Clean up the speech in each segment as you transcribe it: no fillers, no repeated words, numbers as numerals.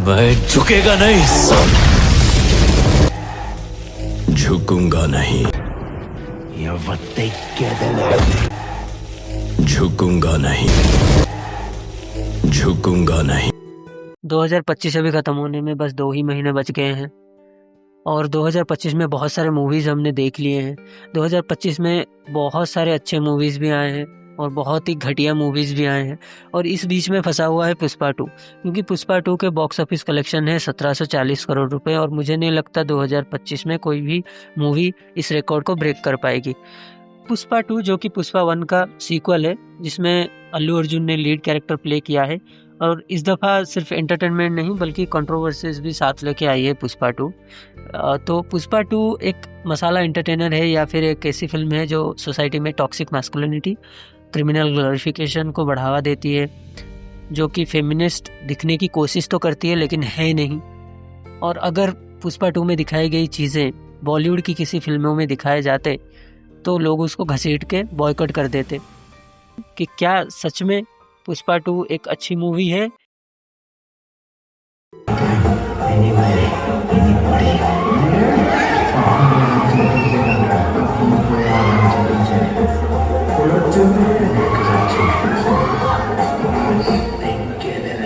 मैं झुकेगा नहीं सब, झुकूंगा नहीं, झुकूंगा नहीं, झुकूंगा नहीं। 2025 अभी ख़त्म होने में बस 2 ही महीने बच गए हैं और 2025 में बहुत सारे मूवीज़ हमने देख लिए हैं। 2025 में बहुत सारे अच्छे मूवीज़ भी आए हैं और बहुत ही घटिया मूवीज़ भी आए हैं और इस बीच में फंसा हुआ है पुष्पा 2, क्योंकि पुष्पा 2 के बॉक्स ऑफिस कलेक्शन है 1740 करोड़ रुपए और मुझे नहीं लगता 2025 में कोई भी मूवी इस रिकॉर्ड को ब्रेक कर पाएगी। पुष्पा 2 जो कि पुष्पा 1 का सीक्वल है, जिसमें अल्लू अर्जुन ने लीड कैरेक्टर प्ले किया है और इस दफ़ा सिर्फ एंटरटेनमेंट नहीं बल्कि कंट्रोवर्सीज भी साथ लेके आई है पुष्पा 2। तो पुष्पा 2 एक मसाला एंटरटेनर है या फिर एक ऐसी फिल्म है जो सोसाइटी में टॉक्सिक मैस्कुलिनिटी, क्रिमिनल ग्लोरिफिकेशन को बढ़ावा देती है, जो कि फेमिनिस्ट दिखने की कोशिश तो करती है लेकिन है नहीं। और अगर पुष्पा 2 में दिखाई गई चीज़ें बॉलीवुड की किसी फिल्मों में दिखाए जाते तो लोग उसको घसीट के बॉयकॉट कर देते। कि क्या सच में पुष्पा 2 एक अच्छी मूवी है?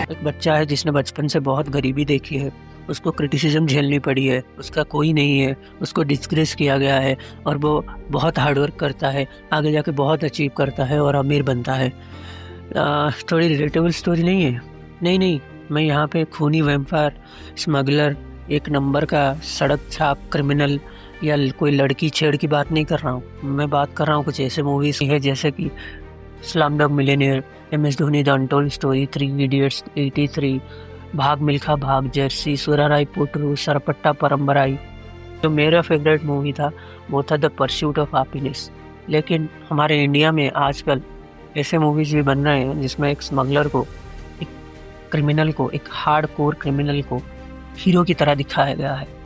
एक बच्चा है जिसने बचपन से बहुत गरीबी देखी है, उसको क्रिटिसिज्म झेलनी पड़ी है, उसका कोई नहीं है, उसको डिस्ग्रेस किया गया है और वो बहुत हार्डवर्क करता है, आगे जाके बहुत अचीव करता है और अमीर बनता है। थोड़ी रिलेटेबल स्टोरी नहीं है? नहीं, मैं यहाँ पे खूनी वैम्पायर, स्मगलर, एक नंबर का सड़क छाप क्रिमिनल या कोई लड़की छेड़ की बात नहीं कर रहा हूँ। मैं बात कर रहा हूँ कुछ ऐसे मूवीज़ है जैसे कि Slumdog millionaire, MS Dhoni the untold story, 3 idiots, 83, भाग मिल्खा भाग, जर्सी, सुराराई पोटरू, सरपट्टा परम्बराई। जो मेरा फेवरेट मूवी था वो था द परस्यूट ऑफ हैप्पीनेस। लेकिन हमारे इंडिया में आजकल ऐसे मूवीज भी बन रहे हैं जिसमें एक स्मगलर को, एक क्रिमिनल को, एक हार्डकोर क्रिमिनल को हीरो की तरह दिखाया गया है।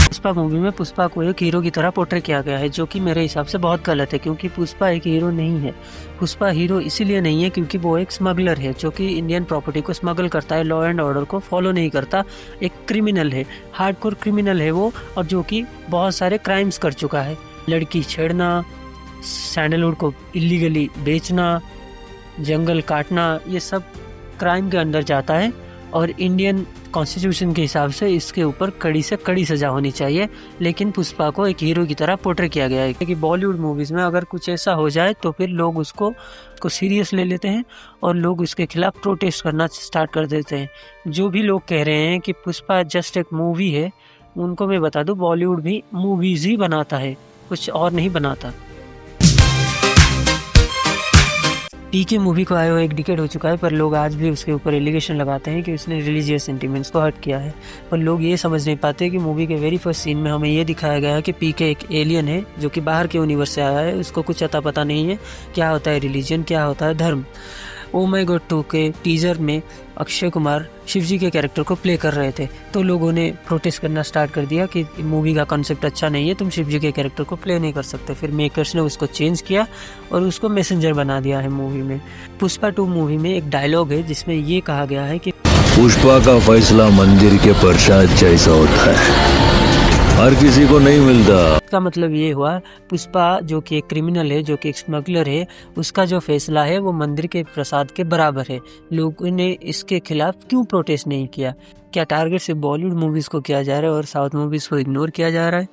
पुष्पा मूवी में पुष्पा को एक हीरो की तरह पोर्ट्रे किया गया है, जो कि मेरे हिसाब से बहुत गलत है, क्योंकि पुष्पा एक हीरो नहीं है। पुष्पा हीरो इसीलिए नहीं है क्योंकि वो एक स्मगलर है जो कि इंडियन प्रॉपर्टी को स्मगल करता है, लॉ एंड ऑर्डर को फॉलो नहीं करता, एक क्रिमिनल है, हार्डकोर क्रिमिनल है वो, और जो कि बहुत सारे क्राइम्स कर चुका है। लड़की छेड़ना, सैंडलवुड को इलीगली बेचना, जंगल काटना, ये सब क्राइम के अंदर जाता है और इंडियन कॉन्स्टिट्यूशन के हिसाब से इसके ऊपर कड़ी से कड़ी सज़ा होनी चाहिए। लेकिन पुष्पा को एक हीरो की तरह पोर्ट्रे किया गया है कि बॉलीवुड मूवीज़ में अगर कुछ ऐसा हो जाए तो फिर लोग उसको सीरियस ले लेते हैं और लोग उसके खिलाफ प्रोटेस्ट करना स्टार्ट कर देते हैं। जो भी लोग कह रहे हैं कि पुष्पा जस्ट एक मूवी है, उनको मैं बता दूं बॉलीवुड भी मूवीज़ ही बनाता है, कुछ और नहीं बनाता। पीके मूवी को आए हुए 1 डिकेड हो चुका है, पर लोग आज भी उसके ऊपर एलिगेशन लगाते हैं कि उसने रिलीजियस सेंटिमेंट्स को हर्ट किया है। पर लोग ये समझ नहीं पाते कि मूवी के वेरी फर्स्ट सीन में हमें ये दिखाया गया है कि पीके एक एलियन है जो कि बाहर के यूनिवर्स से आया है, उसको कुछ अता पता नहीं है क्या होता है रिलीजन, क्या होता है धर्म। ओ माय गॉड 2 के टीजर में अक्षय कुमार शिवजी के कैरेक्टर को प्ले कर रहे थे, तो लोगों ने प्रोटेस्ट करना स्टार्ट कर दिया कि मूवी का कॉन्सेप्ट अच्छा नहीं है, तुम शिवजी के कैरेक्टर को प्ले नहीं कर सकते। फिर मेकर्स ने उसको चेंज किया और उसको मैसेंजर बना दिया है मूवी में। पुष्पा 2 मूवी में एक डायलॉग है जिसमें ये कहा गया है कि पुष्पा का फैसला मंदिर के प्रसाद जैसा होता है, हर किसी को नहीं मिलता। इसका मतलब ये हुआ पुष्पा जो कि एक क्रिमिनल है, जो कि एक स्मगलर है, उसका जो फैसला है वो मंदिर के प्रसाद के बराबर है। लोगों ने इसके खिलाफ क्यों प्रोटेस्ट नहीं किया? क्या टारगेट सिर्फ बॉलीवुड मूवीज को किया जा रहा है और साउथ मूवीज को इग्नोर किया जा रहा है?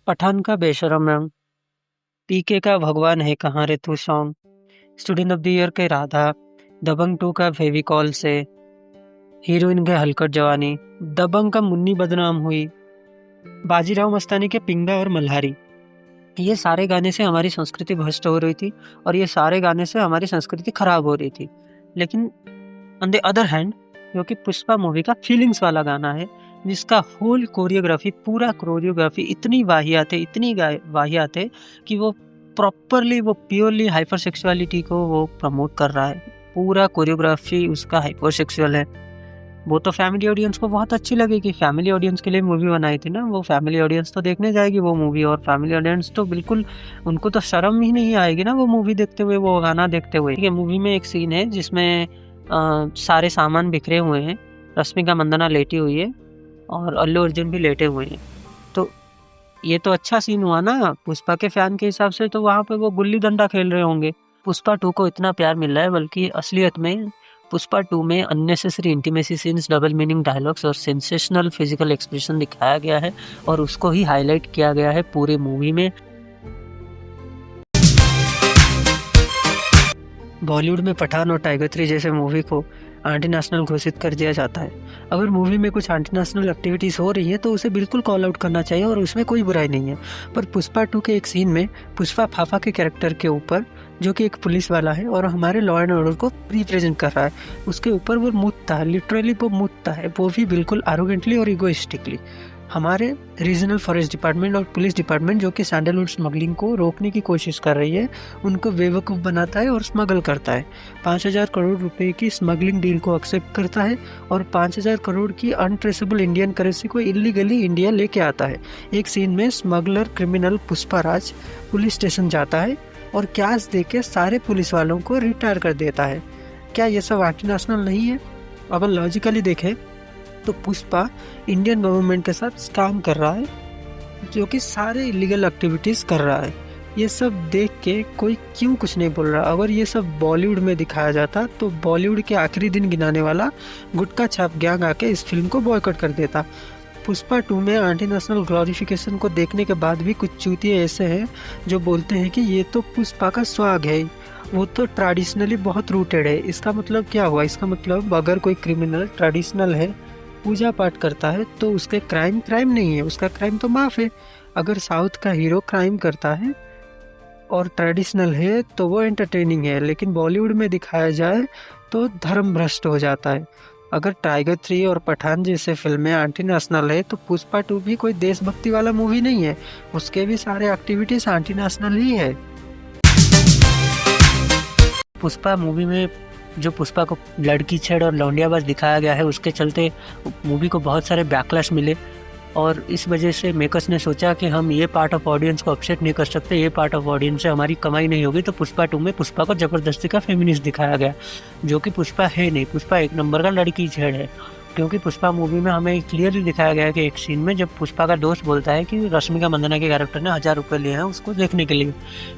पठान का बेशरम रंग, पीके का भगवान है कहाँ रे तू song, student of the year के राधा, दबंग 2 का फेविकॉल से, हीरोइन के हलकट जवानी, दबंग का मुन्नी बदनाम हुई, बाजीराव मस्तानी के पिंगा और मल्हारी। ये सारे गाने से हमारी संस्कृति भ्रष्ट हो रही थी और ये सारे गाने से हमारी संस्कृति खराब हो रही थी। लेकिन ऑन द अदर हैंड जो कि पुष्पा मूवी का फीलिंग्स वाला गाना है, जिसका होल कोरियोग्राफी, पूरा कोरियोग्राफी इतनी वाहियात है कि वो प्रॉपरली, वो प्योरली हाइपर सेक्सुअलिटी को वो प्रमोट कर रहा है। पूरा कोरियोग्राफी उसका हाइपर सेक्सुअल है, वो तो फैमिली ऑडियंस को बहुत अच्छी लगेगी, फैमिली ऑडियंस के लिए मूवी बनाई थी ना, वो फैमिली ऑडियंस तो देखने जाएगी वो मूवी, और फैमिली ऑडियंस तो बिल्कुल उनको तो शर्म ही नहीं आएगी ना वो मूवी देखते हुए, वो गाना देखते हुए। ठीक है, मूवी में एक सीन है जिसमें सारे सामान बिखरे हुए हैं, रश्मिका मंदाना लेटी हुई है और अल्लू अर्जुन भी लेटे हुए हैं। तो ये तो अच्छा सीन हुआ ना पुष्पा के फैन के हिसाब से, तो वहाँ पे वो गुल्ली डंडा खेल रहे होंगे। पुष्पा 2 को इतना प्यार मिल रहा है, बल्कि असलियत में पुष्पा 2 में unnecessary intimacy scenes, double meaning dialogues और सेंसेशनल फिजिकल एक्सप्रेशन दिखाया गया है और उसको ही हाईलाइट किया गया है पूरे मूवी में। बॉलीवुड में पठान और टाइगर 3 जैसे मूवी को एंटी नेशनल घोषित कर दिया जाता है। अगर मूवी में कुछ एंटी नेशनल एक्टिविटीज़ हो रही है तो उसे बिल्कुल कॉल आउट करना चाहिए और उसमें कोई बुराई नहीं है। पर पुष्पा 2 के एक सीन में पुष्पा फाफा के कैरेक्टर के ऊपर, जो कि एक पुलिस वाला है और हमारे लॉ एंड ऑर्डर को रिप्रेजेंट कर रहा है, उसके ऊपर वो मुतता है, लिटरली वो मुतता है, वो भी बिल्कुल आरोगेंटली और इगोइस्टिकली। हमारे रीजनल फॉरेस्ट डिपार्टमेंट और पुलिस डिपार्टमेंट, जो कि सैंडलवुड स्मगलिंग को रोकने की कोशिश कर रही है, उनको बेवकूफ़ बनाता है और स्मगल करता है। 5,000 करोड़ रुपए की स्मगलिंग डील को एक्सेप्ट करता है और 5,000 करोड़ की अनट्रेसेबल इंडियन करेंसी को इलीगली इंडिया लेके आता है। एक सीन में smuggler criminal Pushparaj police station जाता है और कैश देके सारे पुलिस वालों को रिटायर कर देता है। क्या ये सब एंटी नेशनल नहीं है? अगर लॉजिकली देखें तो पुष्पा इंडियन गवर्नमेंट के साथ स्कैम कर रहा है, जो कि सारे इलीगल एक्टिविटीज़ कर रहा है। ये सब देख के कोई क्यों कुछ नहीं बोल रहा? अगर ये सब बॉलीवुड में दिखाया जाता तो बॉलीवुड के आखिरी दिन गिनाने वाला गुटका छाप गैंग आके इस फिल्म को बॉयकॉट कर देता। पुष्पा 2 में एंटी नेशनल ग्लोरिफिकेशन को देखने के बाद भी कुछ चूतिए ऐसे हैं जो बोलते हैं कि ये तो पुष्पा का स्वाग है, वो तो ट्रेडिशनली बहुत रूटेड है। इसका मतलब क्या हुआ? इसका मतलब अगर कोई क्रिमिनल ट्रेडिशनल है, पूजा पाठ करता है, तो उसके क्राइम नहीं है, उसका क्राइम तो माफ है। अगर साउथ का हीरो क्राइम करता है और ट्रेडिशनल है तो वो एंटरटेनिंग है, लेकिन बॉलीवुड में दिखाया जाए तो धर्म भ्रष्ट हो जाता है। अगर टाइगर 3 और पठान जैसे फिल्में एंटी नेशनल है तो पुष्पा 2 भी कोई देशभक्ति वाला मूवी नहीं है, उसके भी सारे एक्टिविटीज एंटी नेशनल ही है। पुष्पा मूवी में जो पुष्पा को लड़की छेड़ और लौंडियाबाज दिखाया गया है, उसके चलते मूवी को बहुत सारे बैकलैश मिले और इस वजह से मेकर्स ने सोचा कि हम ये पार्ट ऑफ ऑडियंस को अपसेट नहीं कर सकते, ये पार्ट ऑफ ऑडियंस से हमारी कमाई नहीं होगी, तो पुष्पा 2 में पुष्पा को ज़बरदस्ती का फेमिनिस्ट दिखाया गया, जो कि पुष्पा है नहीं। पुष्पा एक नंबर का लड़की छेड़ है, क्योंकि पुष्पा मूवी में हमें क्लियरली दिखाया गया है कि एक सीन में जब पुष्पा का दोस्त बोलता है कि रश्मिका मंदाना के कैरेक्टर ने 1,000 रुपये लिए हैं उसको देखने के लिए,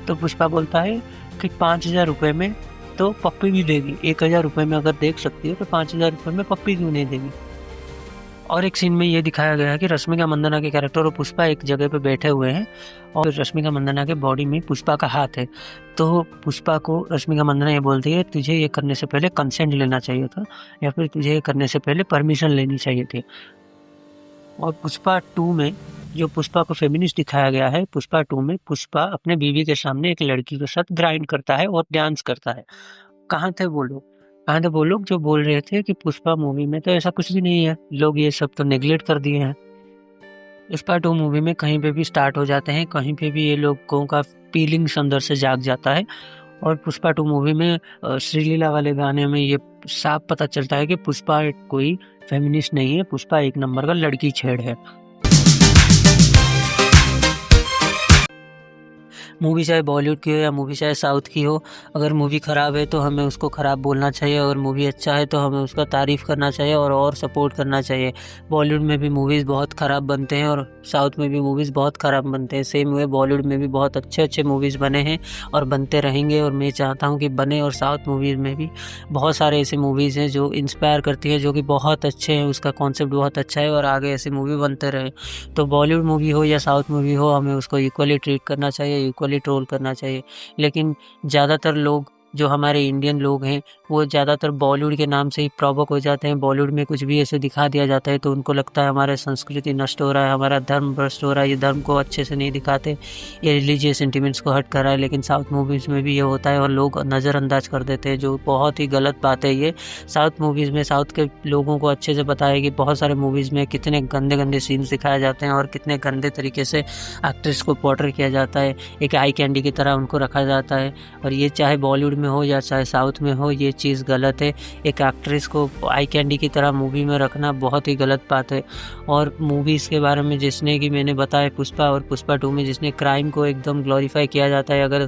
तो पुष्पा बोलता है कि 5,000 रुपये में तो पप्पी भी देगी, 1,000 रुपये में अगर देख सकती है तो 5,000 रुपये में पप्पी क्यों नहीं देगी। और एक सीन में ये दिखाया गया है कि रश्मिका मंदाना के कैरेक्टर और पुष्पा एक जगह पे बैठे हुए हैं और रश्मिका मंदाना के बॉडी में पुष्पा का हाथ है, तो पुष्पा को रश्मिका मंदाना ये बोलती है तुझे ये करने से पहले कंसेंट लेना चाहिए था, या फिर तुझे ये करने से पहले परमिशन लेनी चाहिए थी। और पुष्पा 2 में जो पुष्पा को फेमिनिस्ट दिखाया गया है, पुष्पा 2 में पुष्पा अपने बीवी के सामने एक लड़की के साथ ग्राइंड करता है और डांस करता है। कहाँ थे वो लोग? कहाँ थे वो लोग जो बोल रहे थे कि पुष्पा मूवी में तो ऐसा कुछ भी नहीं है, लोग ये सब तो नेग्लेक्ट कर दिए हैं। पुष्पा 2 मूवी में कहीं पे भी स्टार्ट हो जाते हैं, कहीं पे भी ये लोगों का फीलिंग्स अंदर से जाग जाता है। और पुष्पा 2 मूवी में श्रीलीला वाले गाने में ये साफ पता चलता है कि पुष्पा कोई फेमिनिस्ट नहीं है, पुष्पा एक नंबर का लड़की छेड़ है। मूवी चाहे बॉलीवुड की हो या मूवी चाहे साउथ की हो, अगर मूवी ख़राब है तो हमें उसको ख़राब बोलना चाहिए, अगर मूवी अच्छा है तो हमें उसका तारीफ़ करना चाहिए और सपोर्ट करना चाहिए। बॉलीवुड में भी मूवीज़ बहुत ख़राब बनते हैं और साउथ में भी मूवीज़ बहुत ख़राब बनते हैं, सेम वे बॉलीवुड में भी बहुत अच्छे मूवीज़ बने हैं और बनते रहेंगे, और मैं चाहता हूँ कि बने। और साउथ मूवीज़ में भी बहुत सारे ऐसे मूवीज़ हैं जो इंस्पायर करती है, जो कि बहुत अच्छे हैं, उसका कॉन्सेप्ट बहुत अच्छा है और आगे ऐसे मूवी बनते रहे। तो बॉलीवुड मूवी हो या साउथ मूवी हो, हमें उसको इक्वली ट्रीट करना चाहिए, इक्वली ट्रोल करना चाहिए। लेकिन ज़्यादातर लोग जो हमारे इंडियन लोग हैं वो ज़्यादातर बॉलीवुड के नाम से ही प्रॉवोक हो जाते हैं। बॉलीवुड में कुछ भी ऐसे दिखा दिया जाता है तो उनको लगता है हमारा संस्कृति नष्ट हो रहा है, हमारा धर्म भ्रष्ट हो रहा है, ये धर्म को अच्छे से नहीं दिखाते, ये रिलीजियस सेंटिमेंट्स को हट कर रहा है। लेकिन साउथ मूवीज़ में भी ये होता है और लोग नज़रअंदाज कर देते हैं, जो बहुत ही गलत बात है। ये साउथ मूवीज़ में साउथ के लोगों को अच्छे से पता है कि बहुत सारे मूवीज़ में कितने गंदे सीन्स दिखाए जाते हैं और कितने गंदे तरीके से एक्ट्रेस को पोर्ट्रे किया जाता है, एक आई कैंडी की तरह उनको रखा जाता है। और ये चाहे बॉलीवुड में हो या चाहे साउथ में हो, ये चीज़ गलत है। एक एक्ट्रेस को आई कैंडी की तरह मूवी में रखना बहुत ही गलत बात है। और मूवीज़ के बारे में जिसने कि मैंने बताया पुष्पा और पुष्पा 2 में जिसने क्राइम को एकदम ग्लोरीफाई किया जाता है, अगर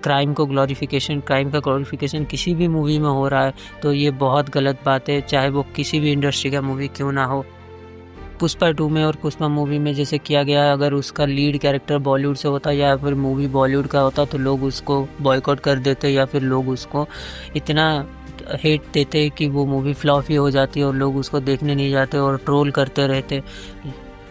क्राइम का ग्लोरीफिकेशन किसी भी मूवी में हो रहा है तो ये बहुत गलत बात है, चाहे वो किसी भी इंडस्ट्री का मूवी क्यों ना हो। पुष्पा 2 में और पुष्पा मूवी में जैसे किया गया, अगर उसका लीड कैरेक्टर बॉलीवुड से होता या फिर मूवी बॉलीवुड का होता तो लोग उसको बॉयकॉट कर देते या फिर लोग उसको इतना हेट देते कि वो मूवी फ्लॉप ही हो जाती और लोग उसको देखने नहीं जाते और ट्रोल करते रहते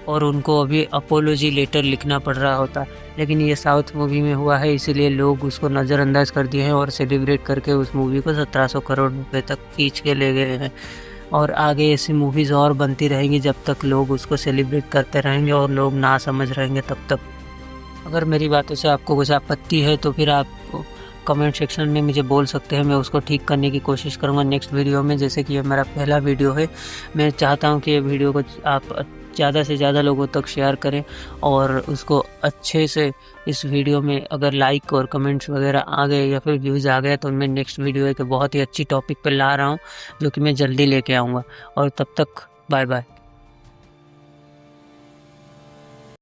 और उनको अभी अपोलॉजी लेटर लिखना पड़ रहा होता। लेकिन ये साउथ मूवी में हुआ है, इसीलिए लोग उसको नज़रअंदाज कर दिए हैं और सेलिब्रेट करके उस मूवी को 1700 करोड़ रुपए तक खींच के ले गए हैं। और आगे ऐसी मूवीज़ और बनती रहेंगी जब तक लोग उसको सेलिब्रेट करते रहेंगे और लोग ना समझ रहेंगे तब तक। अगर मेरी बातों से आपको कुछ आपत्ति है तो फिर आप कमेंट सेक्शन में मुझे बोल सकते हैं, मैं उसको ठीक करने की कोशिश करूँगा नेक्स्ट वीडियो में। जैसे कि ये मेरा पहला वीडियो है, मैं चाहता हूँ कि ये वीडियो को आप ज़्यादा से ज़्यादा लोगों तक शेयर करें और उसको अच्छे से इस वीडियो में अगर लाइक और कमेंट्स वगैरह आ गए या फिर व्यूज़ आ गए तो मैं नेक्स्ट वीडियो एक बहुत ही अच्छी टॉपिक पर ला रहा हूँ जो कि मैं जल्दी लेके आऊँगा। और तब तक बाय बाय।